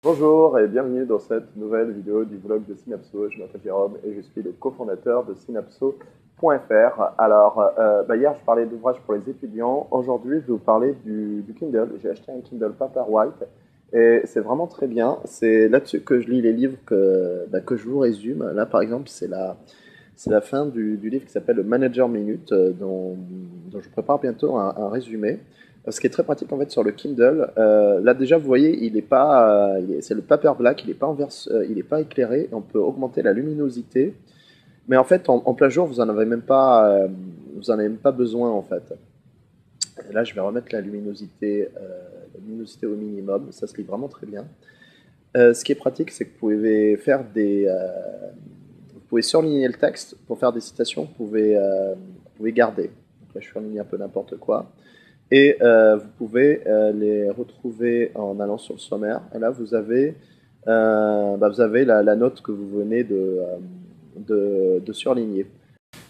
Bonjour et bienvenue dans cette nouvelle vidéo du vlog de Synapso. Je m'appelle Jérôme et je suis le cofondateur de Synapso.fr. Alors, hier je parlais d'ouvrages pour les étudiants. Aujourd'hui, je vais vous parler du Kindle. J'ai acheté un Kindle Paperwhite et c'est vraiment très bien. C'est là-dessus que je lis les livres que je vous résume. Là, par exemple, c'est la fin du livre qui s'appelle le Manager Minute, dont je prépare bientôt un résumé. Ce qui est très pratique en fait sur le Kindle. Là déjà, vous voyez, il est pas, c'est le paper black, il n'est pas il est pas éclairé. On peut augmenter la luminosité, mais en fait, en plein jour, vous en avez même pas besoin en fait. Et là, je vais remettre la luminosité au minimum. Ça se lit vraiment très bien. Ce qui est pratique, c'est que vous pouvez surligner le texte pour faire des citations. Vous pouvez garder. Donc là, je surligne un peu n'importe quoi. Et vous pouvez les retrouver en allant sur le sommaire. Et là, vous avez la note que vous venez de surligner.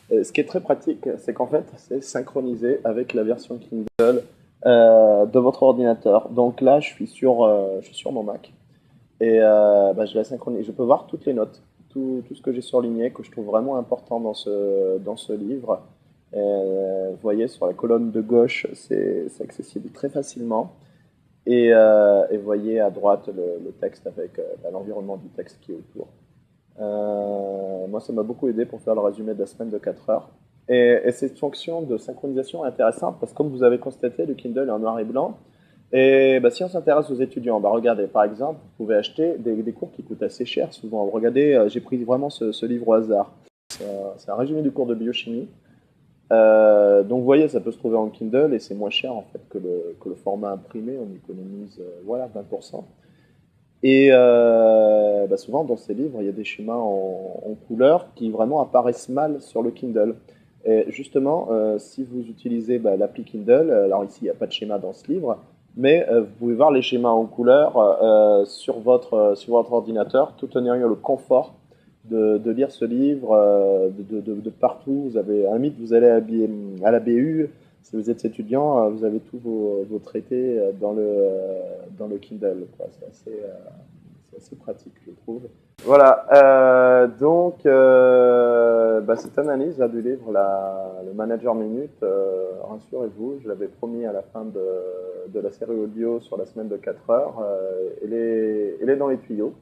Ce qui est très pratique, c'est qu'en fait, c'est synchronisé avec la version Kindle de votre ordinateur. Donc là, je suis sur mon Mac et je la synchronise. Je peux voir toutes les notes, tout ce que j'ai surligné, que je trouve vraiment important dans ce livre. Vous voyez, sur la colonne de gauche, c'est accessible très facilement. Et vous voyez à droite le texte avec l'environnement du texte qui est autour. Moi, ça m'a beaucoup aidé pour faire le résumé de la semaine de 4 heures. Et cette fonction de synchronisation est intéressante parce que, comme vous avez constaté, le Kindle est en noir et blanc. Et si on s'intéresse aux étudiants, regardez, par exemple, vous pouvez acheter des cours qui coûtent assez cher souvent. Regardez, j'ai pris vraiment ce livre au hasard. C'est un résumé du cours de biochimie. Donc vous voyez, ça peut se trouver en Kindle et c'est moins cher en fait que le format imprimé. On économise 20%. Et souvent dans ces livres, il y a des schémas en couleur qui vraiment apparaissent mal sur le Kindle. Et justement, si vous utilisez l'appli Kindle, alors ici il n'y a pas de schéma dans ce livre, mais vous pouvez voir les schémas en couleur sur votre ordinateur, tout en ayant le confort de lire ce livre de partout. Vous avez un mythe, vous allez à la BU, si vous êtes étudiant, vous avez tous vos traités dans le Kindle, quoi. C'est assez pratique, je trouve. Voilà, cette analyse là, du livre, le Manager Minute, rassurez-vous, je l'avais promis à la fin de la série audio sur la semaine de 4 heures, elle est dans les tuyaux.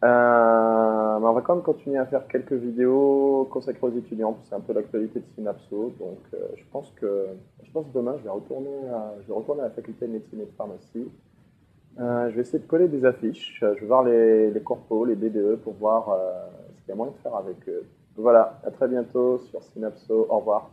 Mais on va quand même continuer à faire quelques vidéos consacrées aux étudiants, c'est un peu l'actualité de Synapso, donc je pense que demain je vais retourner à la faculté de médecine et de pharmacie. Je vais essayer de coller des affiches. Je vais voir les corpos, les BDE pour voir ce qu'il y a moyen de faire avec eux. Voilà, à très bientôt sur Synapso. Au revoir.